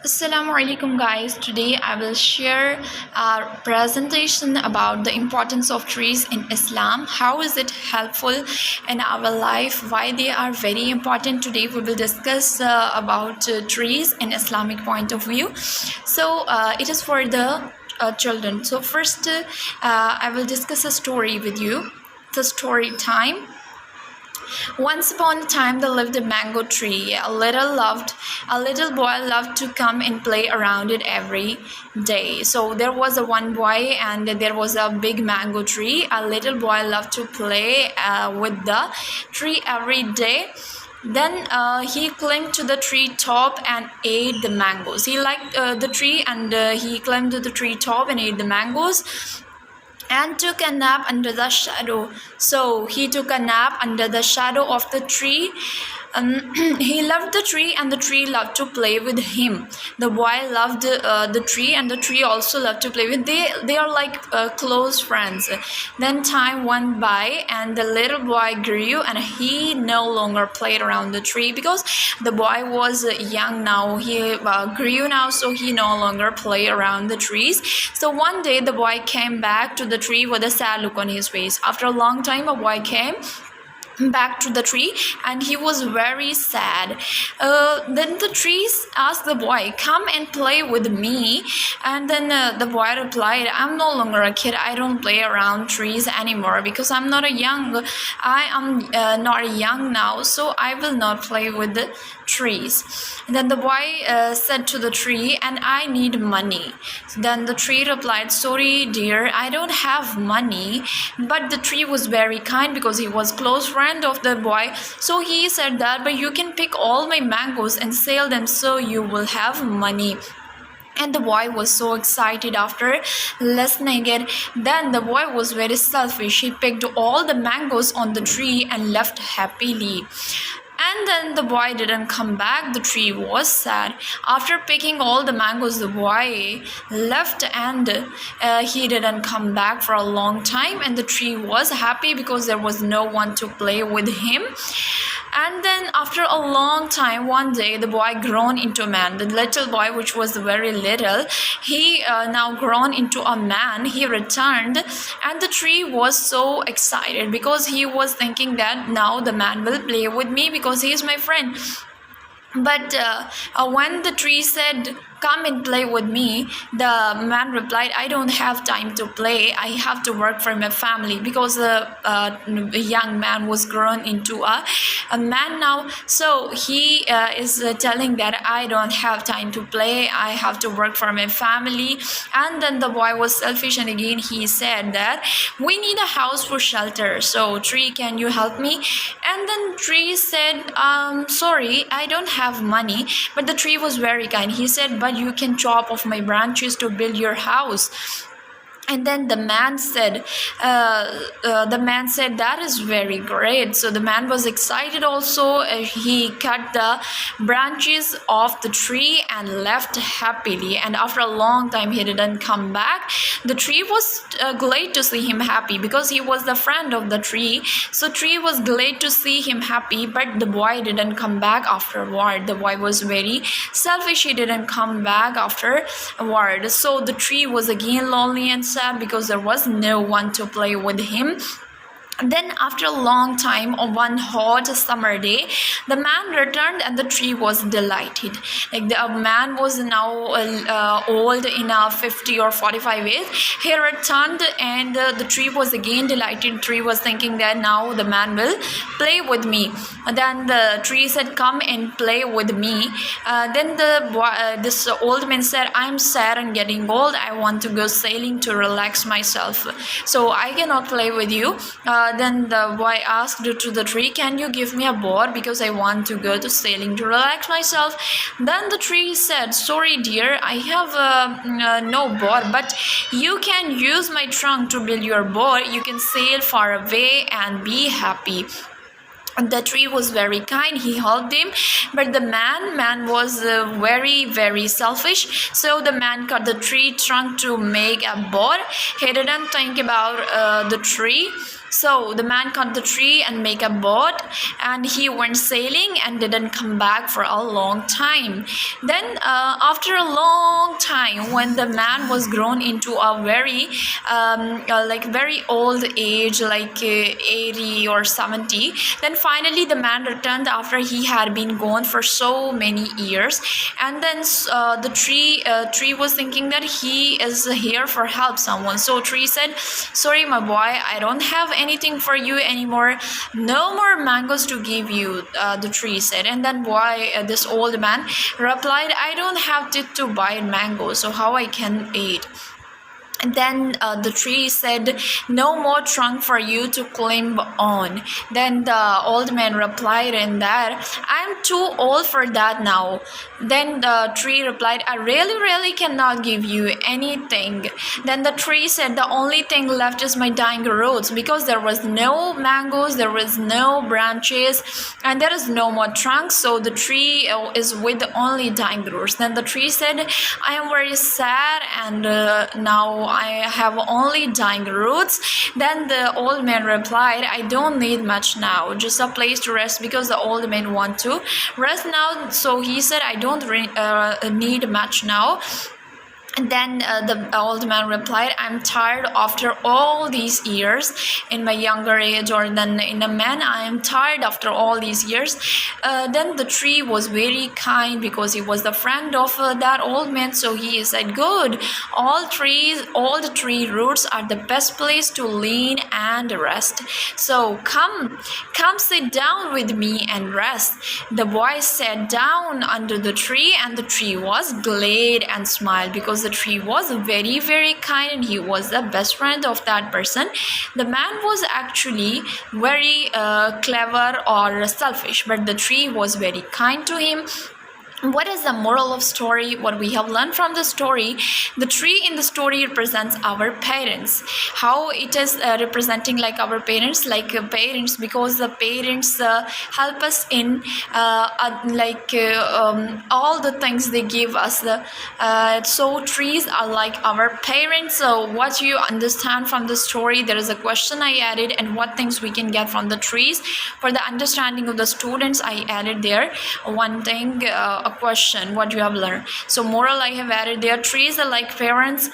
Assalamu alaikum guys. Today I will share a presentation about the importance of trees in Islam. How is it helpful in our life? Why they are very important. Today we will discuss about trees in Islamic point of view. It is for the children. So first I will discuss a story with you. The story time. Once upon a time there lived a mango tree. A little boy loved to come and play around it every day. So there was a one boy and there was a big mango tree. A little boy loved to play with the tree every day. Then he climbed to the tree top and ate the mangoes. He liked the tree and he climbed to the tree top and ate the mangoes and took a nap under the shadow. So he took a nap under the shadow of the tree. He loved the tree and the tree loved to play with him. The boy loved the tree and the tree also loved to play with. They are like close friends. Then time went by and the little boy grew and he no longer played around the tree because the boy was young now. He grew now, so he no longer played around the trees. So one day the boy came back to the tree with a sad look on his face. After a long time a boy came back to the tree and he was very sad. Then the trees asked the boy, come and play with me. And then the boy replied, I'm no longer a kid. I don't play around trees anymore because I am not young now, so I will not play with the trees. And then the boy said to the tree, and I need money. Then the tree replied, sorry dear, I don't have money. But the tree was very kind because he was close friend of the boy. So he said that, but you can pick all my mangoes and sell them so you will have money. And the boy was so excited after listening it. Then the boy was very selfish. He picked all the mangoes on the tree and left happily. And then the boy didn't come back. The tree was sad. After picking all the mangoes, the boy left and he didn't come back for a long time. And the tree was happy because there was no one to play with him. And then after a long time, one day the boy grown into a man. The little boy, which was very little, he now grown into a man. He returned and the tree was so excited because he was thinking that now the man will play with me because he is my friend. But when the tree said, come and play with me, the man replied, I don't have time to play. I have to work for my family because the young man was grown into a man now. So he is telling that I don't have time to play. I have to work for my family. And then the boy was selfish and again he said that we need a house for shelter. So tree, can you help me? And then tree said, sorry, I don't have money. But the tree was very kind. He said, but you can chop off my branches to build your house. And then the man said, that is very great. So the man was excited also. He cut the branches of the tree and left happily. And after a long time, he didn't come back. The tree was glad to see him happy because he was the friend of the tree. So tree was glad to see him happy, but the boy didn't come back afterward. The boy was very selfish. He didn't come back afterward. So the tree was again lonely and sad because there was no one to play with him. Then after a long time, on one hot summer day, the man returned and the tree was delighted. Like the man was now old in 50 or 45 years. He returned and the tree was again delighted. Tree was thinking that now the man will play with me. And then the tree said, come and play with me. Then this old man said, I'm sad and getting old. I want to go sailing to relax myself. So I cannot play with you. Then the boy asked to the tree, can you give me a board because I want to go to sailing to relax myself. Then the tree said, sorry dear, I have no board, but you can use my trunk to build your board. You can sail far away and be happy. The tree was very kind. He helped him, but the man was very selfish. So the man cut the tree trunk to make a board. He didn't think about the tree. So the man cut the tree and make a boat, and he went sailing and didn't come back for a long time. Then after a long time, when the man was grown into a very like very old age, like 80 or 70, then finally the man returned after he had been gone for so many years. And then the tree was thinking that he is here for help someone. So tree said, sorry my boy, I don't have anything for you anymore, no more mangoes to give you, the tree said. And then boy, this old man replied, I don't have to buy mangoes, so how I can eat? And then the tree said, no more trunk for you to climb on. Then the old man replied in that, I'm too old for that now. Then the tree replied, I really cannot give you anything. Then the tree said, the only thing left is my dying roots, because there was no mangoes, there was no branches, and there is no more trunk. So the tree is with only dying roots. Then the tree said, I am very sad, and now I have only dying roots. Then the old man replied, I don't need much now, just a place to rest, because the old man want to rest now. So he said, I don't need much now. And then the old man replied, I'm tired after all these years. In my younger age, or then in a man, I am tired after all these years. Then the tree was very kind, because he was the friend of that old man. So he said, good, all the tree roots are the best place to lean and rest. So come sit down with me and rest. The boy sat down under the tree, and the tree was glad and smiled, because the tree was very kind, and he was the best friend of that person. The man was actually very clever or selfish, but the tree was very kind to him. What is the moral of story? What we have learned from the story, the tree in the story represents our parents. How it is representing like our parents, because the parents help us in all the things they give us. So trees are like our parents. So what you understand from the story, there is a question I added, and what things we can get from the trees. For the understanding of the students, I added there one thing, a question, what you have learned. So moral I have added there, trees are like parents.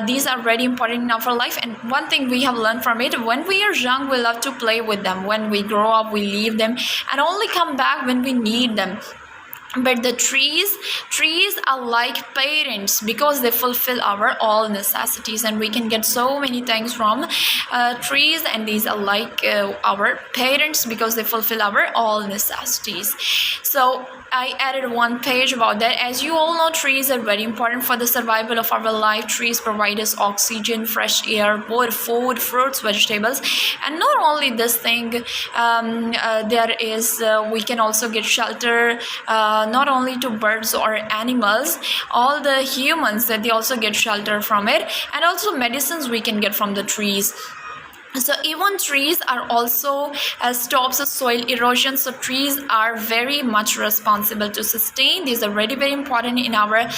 These are very important in our life, and one thing we have learned from it, when we are young we love to play with them. When we grow up we leave them and only come back when we need them. But the trees are like parents, because they fulfill our all necessities, and we can get so many things from trees. And these are like our parents, because they fulfill our all necessities. So I added one page about that. As you all know, trees are very important for the survival of our life. Trees provide us oxygen, fresh air, both food, fruits, vegetables. And not only this thing, there is we can also get shelter, not only to birds or animals, all the humans, that they also get shelter from it. And also medicines we can get from the trees. So even trees are also stops soil erosion. So trees are very much responsible to sustain. These are very important in our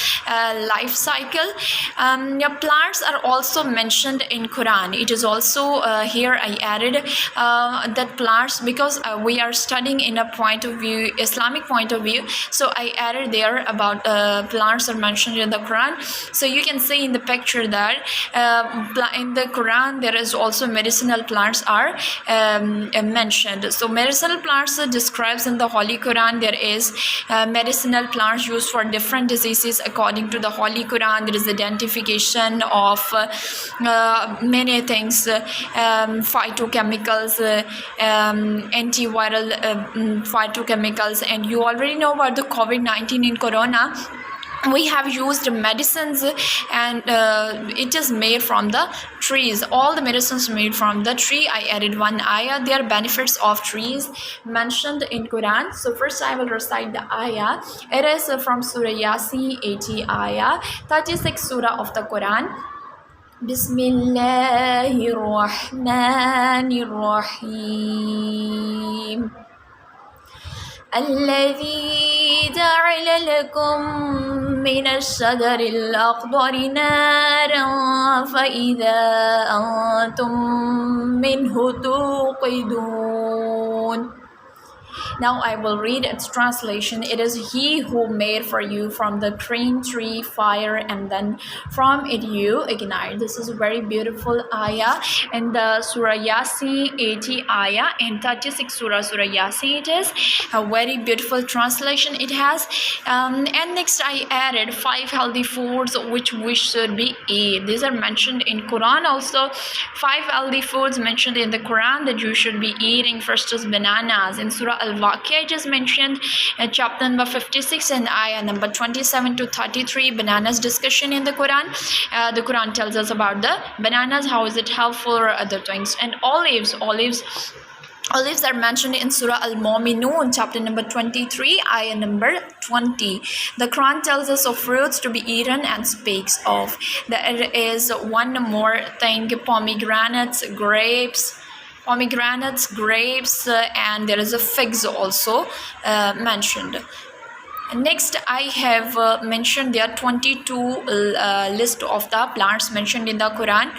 life cycle. Plants are also mentioned in Quran. It is also here I added that plants, because we are studying in a point of view, Islamic point of view. So I added there about plants are mentioned in the Quran. So you can see in the picture that in the Quran there is also medicinal plants are mentioned. So medicinal plants describes in the Holy Quran. There is medicinal plants used for different diseases according to the Holy Quran. There is identification of many things, phytochemicals, antiviral phytochemicals. And you already know about the COVID-19 in Corona. We have used medicines, and it is made from the trees. All the medicines made from the tree. I added one ayah. There are benefits of trees mentioned in Quran. So first I will recite the ayah. It is from Surah Yasin, 80 ayah, 36 surah of the Quran. Bismillahir Rahmanir Rahim. الذي جعل لكم من الشجر الأخضر نارا فإذا أنتم منه توقدون. Now I will read its translation. It is He who made for you from the green tree fire, and then from it you ignite. This is a very beautiful ayah in the Surah Yasin, 80 ayah in 36 Surah Yasin. It is a very beautiful translation it has. And next I added 5 healthy foods which we should be eat. These are mentioned in Quran also. 5 healthy foods mentioned in the Quran that you should be eating. First is bananas. In Surah Al-Waqi'ah it is mentioned in chapter number 56 and ayah number 27 to 33. Bananas discussion in the Quran. The Quran tells us about the bananas, how is it helpful or other things. And olives are mentioned in Surah Al-Mu'minun, chapter number 23, ayah number 20. The Quran tells us of fruits to be eaten and speaks of. There is one more thing: pomegranates, grapes, and there is a figs also mentioned. Next, I have mentioned there are 22 list of the plants mentioned in the Quran.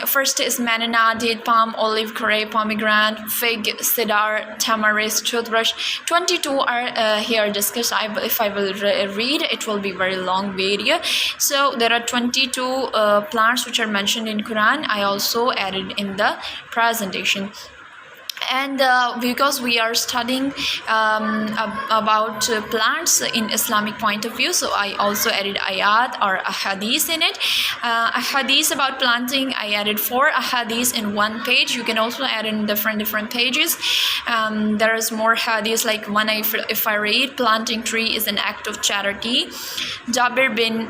First is banana, date palm, olive, grape, pomegranate, fig, cedar, tamarisk, toothbrush. 22 are here discussed. If I will read, it will be very long video. So there are 22 plants which are mentioned in Quran. I also added in the presentation. And because we are studying about plants in Islamic point of view, so I also added ayat or ahadith in it. Ahadith about planting, I added 4 ahadith in one page. You can also add in different pages. There is more hadiths, like one if I read, planting tree is an act of charity. Jabir bin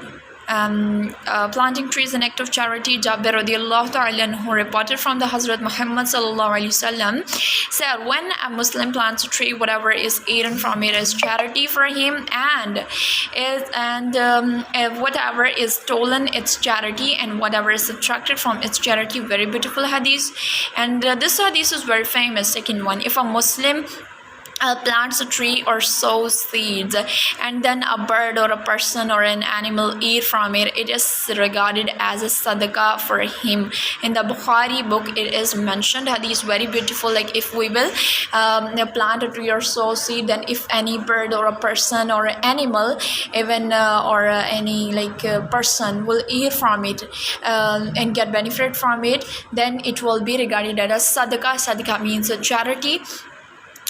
planting trees an act of charity. Jabir radiallahu ta'ala anhu reported from the Hazrat Muhammad sallallahu alaihi wasallam said, when a Muslim plants a tree, whatever is eaten from it is charity for him, and whatever is stolen, it's charity, and whatever is subtracted from its charity. Very beautiful hadith. And this hadith is very famous. Second one: if a Muslim plants a tree or sows seeds, and then a bird or a person or an animal eat from it, it is regarded as a sadaqah for him. In the Bukhari book it is mentioned. Hadith very beautiful. Like if we will plant a tree or sow seed, then if any bird or a person or an animal, even any person will eat from it and get benefit from it, then it will be regarded as sadaqah. Sadaqah means a charity.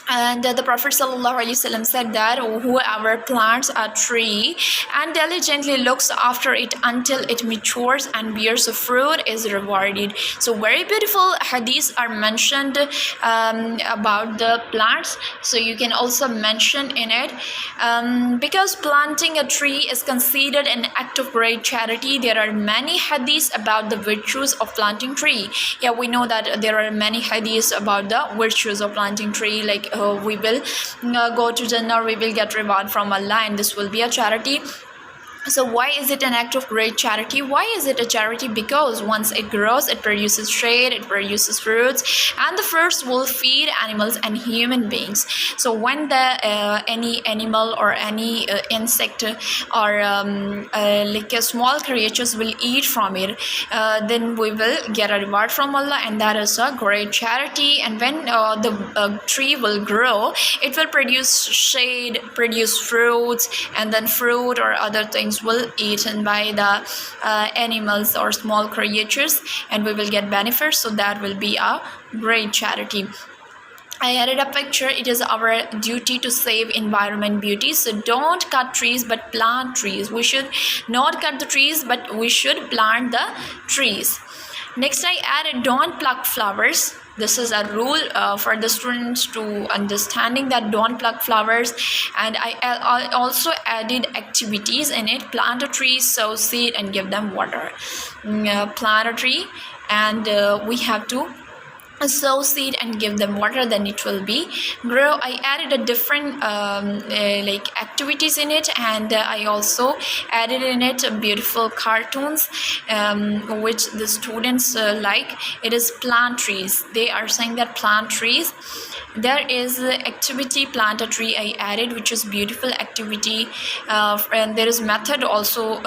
And the Prophet ﷺ said that whoever plants a tree and diligently looks after it until it matures and bears a fruit is rewarded. So very beautiful hadiths are mentioned about the plants. So you can also mention in it because planting a tree is considered an act of great charity. There are many hadiths about the virtues of planting tree. Yeah, we know that there are many hadiths about the virtues of planting tree, like we will go to Jannah, we will get reward from Allah, and this will be a charity. So why is it an act of great charity? Why is it a charity? Because once it grows, it produces shade, it produces fruits, and the fruits will feed animals and human beings. So when any animal or any insect or small creatures will eat from it, then we will get a reward from Allah, and that is a great charity. And when the tree will grow, it will produce shade, produce fruits, and then fruit or other things will eaten by the animals or small creatures, and we will get benefits. So that will be a great charity. I added a picture. It is our duty to save environment beauty. So don't cut trees but plant trees. We should not cut the trees, but we should plant the trees. Next I added don't pluck flowers. This is a rule for the students to understanding that don't pluck flowers. And I also added activities in it. Plant a tree, sow seed, and give them water. Plant a tree, and we have to sow seed and give them water, then it will be grow. I added a different like activities in it, and I also added in it beautiful cartoons which the students like. It is plant trees. They are saying that plant trees. There is activity plant a tree I added, which is beautiful activity, and there is method also.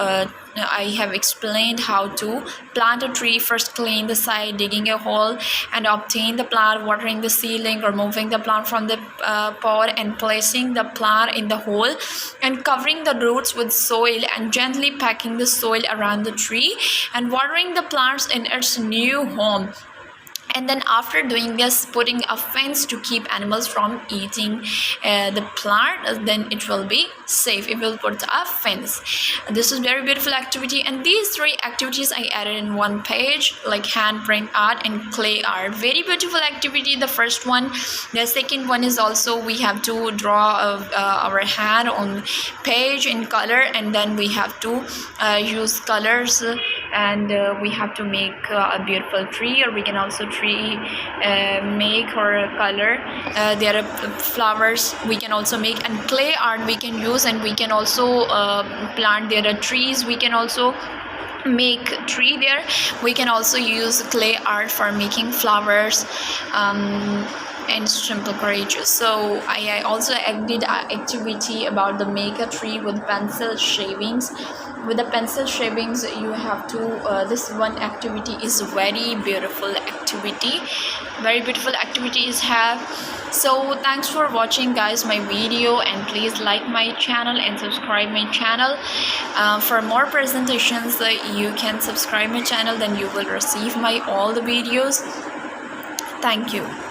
I have explained how to plant a tree. First, clean the site, digging a hole, and obtain the plant, watering the ceiling, removing the plant from the pot, and placing the plant in the hole, and covering the roots with soil, and gently packing the soil around the tree, and watering the plants in its new home. And then after doing this, putting a fence to keep animals from eating the plant, then it will be safe. It will put a fence. This is very beautiful activity, and these 3 activities I added in one page, like handprint art and clay art. Very beautiful activity, the first one. The second one is also we have to draw our hand on page in color, and then we have to use colors, and we have to make a beautiful tree, or we can also make or color. There are flowers we can also make, and clay art we can use, and we can also plant. There are trees we can also make tree there. We can also use clay art for making flowers and simple courageous. So I also did an activity about the make a tree with pencil shavings. With the pencil shavings, you have to this one activity is very beautiful activity. Very beautiful activities have. So thanks for watching, guys, my video, and please like my channel and subscribe my channel. For more presentations, you can subscribe my channel, then you will receive my all the videos. Thank you.